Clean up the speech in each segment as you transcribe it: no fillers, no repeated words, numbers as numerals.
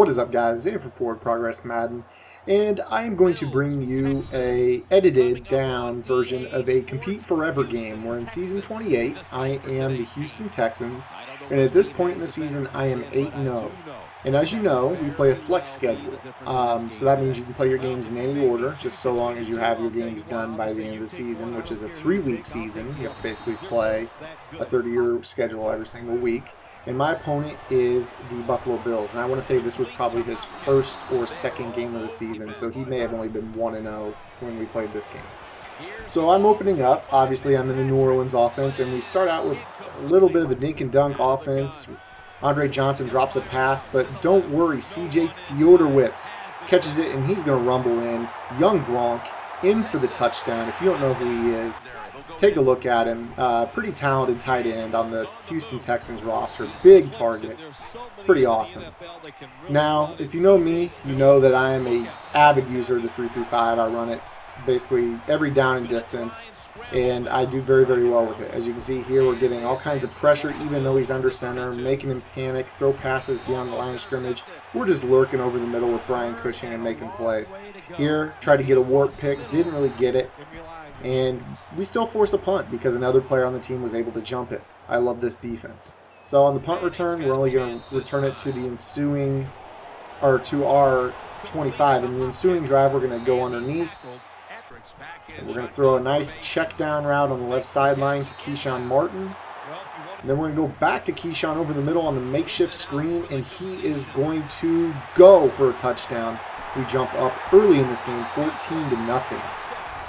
What is up, guys? Xavier for Forward Progress Madden, and I am going to bring you a edited down version of a Compete Forever game. We're in Season 28. I am the Houston Texans, and at this point in the season, I am 8-0. And as you know, we play a flex schedule, so that means you can play your games in any order, just so long as you have your games done by the end of the season, which is a 3-week season. You have to basically play a 30-year schedule every single week. And my opponent is the Buffalo Bills, and I want to say this was probably his first or second game of the season, so he may have only been 1-0 when we played this game. So I'm opening up. Obviously, I'm in the New Orleans offense, and we start out with a little bit of a dink and dunk offense. Andre Johnson drops a pass, but don't worry, CJ Fiodorowicz catches it, and he's going to rumble in. Young Gronk in for the touchdown. If you don't know who he is, take a look at him. Pretty talented tight end on the Houston Texans roster. Big target. Pretty awesome. Now, if you know me, you know that I am an avid user of the 3-5. I run it basically every down and distance, and I do very, very well with it. As you can see here, we're getting all kinds of pressure, even though he's under center, making him panic, throw passes beyond the line of scrimmage. We're just lurking over the middle with Brian Cushing and making plays. Here, tried to get a warp pick, didn't really get it. And we still force a punt because another player on the team was able to jump it. I love this defense. So on the punt return, we're only going to return it to the ensuing, or to our 25. In the ensuing drive, we're going to go underneath. And we're going to throw a nice check down route on the left sideline to Keyshawn Martin. And then we're going to go back to Keyshawn over the middle on the makeshift screen, and he is going to go for a touchdown. We jump up early in this game, 14-0.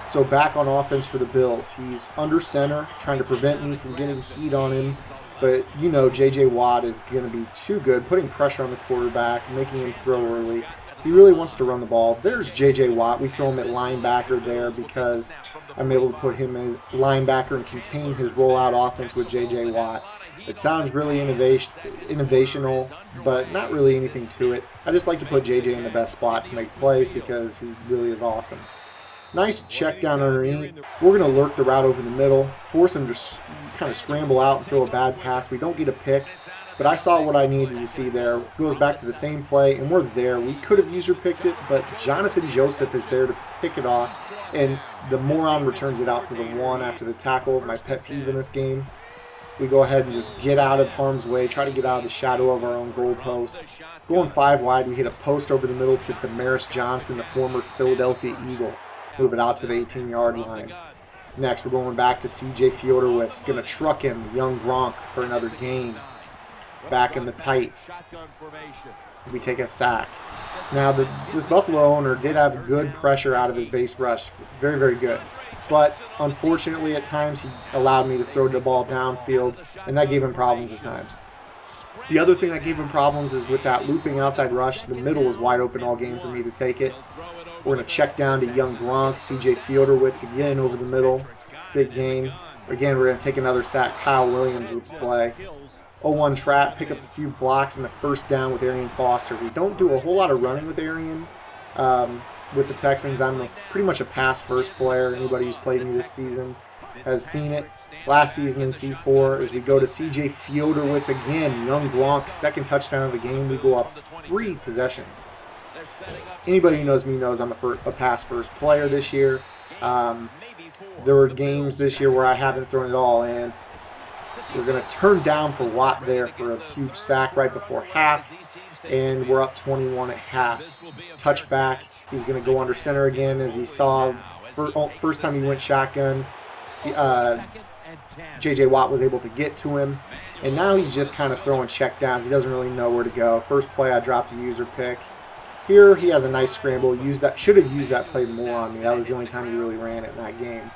So back on offense for the Bills. He's under center, trying to prevent me from getting heat on him. But you know J.J. Watt is going to be too good, putting pressure on the quarterback, making him throw early. He really wants to run the ball. There's J.J. Watt. We throw him at linebacker there because I'm able to put him in linebacker and contain his rollout offense with J.J. Watt. It sounds really innovational, but not really anything to it. I just like to put J.J. in the best spot to make plays because he really is awesome. Nice check down underneath. We're going to lurk the route over the middle, force him to kind of scramble out and throw a bad pass. We don't get a pick, but I saw what I needed to see there. Goes back to the same play, and we're there. We could have user-picked it, but Jonathan Joseph is there to pick it off, and the moron returns it out to the one after the tackle. My pet peeve in this game. We go ahead and just get out of harm's way, try to get out of the shadow of our own goal post. Going 5 wide, we hit a post over the middle to Damaris Johnson, the former Philadelphia Eagle. Move it out to the 18-yard line. Next, we're going back to CJ Fiodorowicz. Going to truck him, young Gronk, for another gain. Back in the tight. We take a sack. Now, this Buffalo owner did have good pressure out of his base rush. Very, very good. But, unfortunately, at times, he allowed me to throw the ball downfield, and that gave him problems at times. The other thing that gave him problems is with that looping outside rush. The middle was wide open all game for me to take it. We're going to check down to young Gronk, CJ Fiodorowicz again over the middle. Big gain. Again, we're going to take another sack. Kyle Williams with the play. 0-1 trap, pick up a few blocks, and a first down with Arian Foster. We don't do a whole lot of running with Arian. With the Texans, I'm pretty much a pass-first player. Anybody who's played me this season has seen it. Last season in C4, as we go to CJ Fiodorowicz again, young Gronk, second touchdown of the game. We go up 3 possessions. Anybody who knows me knows I'm a pass-first player this year. There were games this year where I haven't thrown it all, and we're going to turn down for Watt there for a huge sack right before half, and we're up 21 at half. Touchback. He's going to go under center again, as he saw first time he went shotgun. J.J. Watt was able to get to him, and now he's just kind of throwing check downs. He doesn't really know where to go. First play, I dropped a user pick. Here, he has a nice scramble. Should have used that play more on me. That was the only time he really ran it in that game.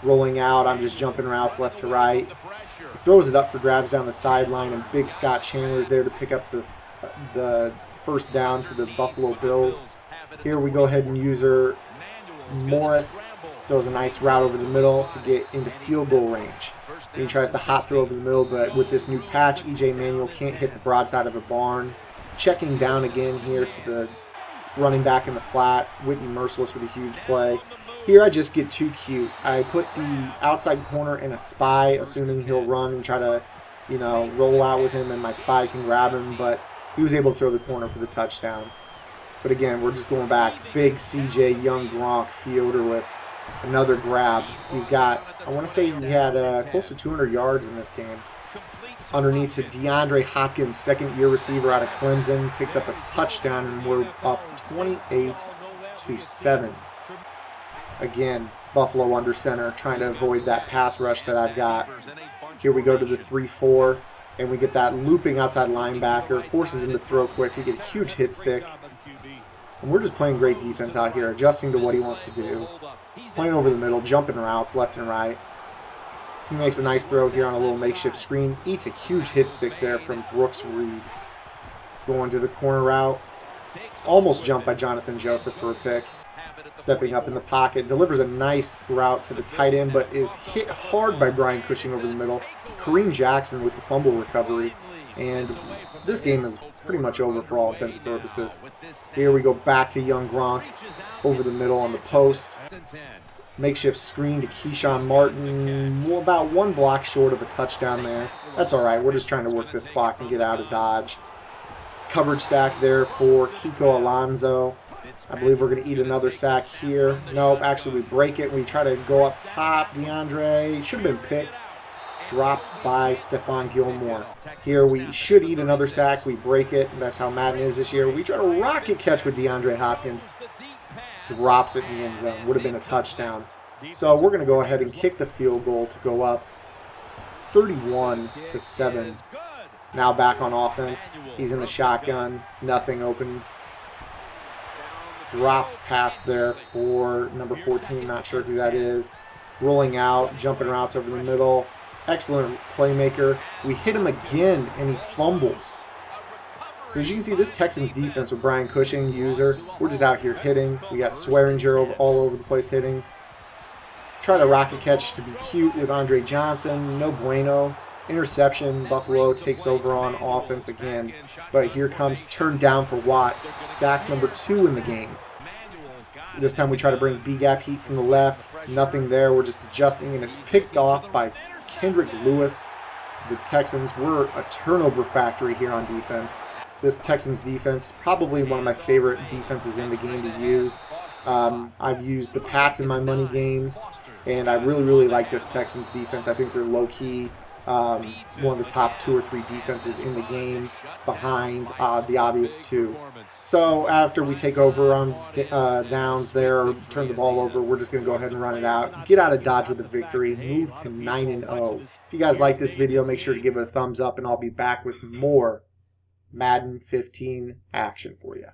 Rolling out, I'm just jumping routes left to right. He throws it up for grabs down the sideline, and Big Scott Chandler is there to pick up the first down for the Buffalo Bills. Here we go ahead and user Morris. Throws a nice route over the middle to get into field goal range. He tries to hop through over the middle, but with this new patch, E.J. Manuel can't hit the broadside of a barn. Checking down again here to the running back in the flat. Whitney Merciless with a huge play. Here I just get too cute. I put the outside corner in a spy, assuming he'll run and try to, roll out with him and my spy can grab him. But He was able to throw the corner for the touchdown. But again, we're just going back. Big CJ, young Gronk, Fiodorowicz. Another grab. He's got, I want to say he had close to 200 yards in this game. Underneath to DeAndre Hopkins, second-year receiver out of Clemson. Picks up a touchdown, and we're up 28-7. Again, Buffalo under center, trying to avoid that pass rush that I've got. Here we go to the 3-4, and we get that looping outside linebacker. Forces him to throw quick. We get a huge hit stick. And we're just playing great defense out here, adjusting to what he wants to do. Playing over the middle, jumping routes left and right. He makes a nice throw here on a little makeshift screen. Eats a huge hit stick there from Brooks Reed. Going to the corner route. Almost jumped by Jonathan Joseph for a pick. Stepping up in the pocket. Delivers a nice route to the tight end, but is hit hard by Brian Cushing over the middle. Kareem Jackson with the fumble recovery. And this game is pretty much over for all intents and purposes. Here we go back to young Gronk over the middle on the post. Makeshift screen to Keyshawn Martin. About one block short of a touchdown there. That's all right. We're just trying to work this clock and get out of dodge. Coverage sack there for Kiko Alonso. I believe we're going to eat another sack here. Nope, actually we break it. We try to go up top. DeAndre should have been picked. Dropped by Stephon Gilmore. Here we should eat another sack. We break it. That's how Madden is this year. We try to rocket catch with DeAndre Hopkins. Drops it in the end zone. Would have been a touchdown. So we're going to go ahead and kick the field goal to go up 31-7. Now back on offense. He's in the shotgun. Nothing open. Dropped pass there for number 14. Not sure who that is. Rolling out. Jumping routes over the middle. Excellent playmaker. We hit him again, and he fumbles. So as you can see, this Texans defense with Brian Cushing, user, we're just out here hitting. We got Swearinger all over the place hitting. Try to rocket catch to be cute with Andre Johnson. No bueno. Interception. Buffalo takes over on offense again. But here comes turned down for Watt. Sack number 2 in the game. This time we try to bring B-gap heat from the left. Nothing there. We're just adjusting, and it's picked off by Kendrick Lewis. The Texans were a turnover factory here on defense. This Texans defense, probably one of my favorite defenses in the game to use. I've used the Pats in my money games, and I really like this Texans defense. I think they're low-key one of the top 2 or 3 defenses in the game behind the obvious 2. So after we take over on downs there, or turn the ball over, we're just going to go ahead and run it out. Get out of dodge with a victory. Move to 9-0. If you guys like this video, make sure to give it a thumbs up, and I'll be back with more Madden 15 action for you.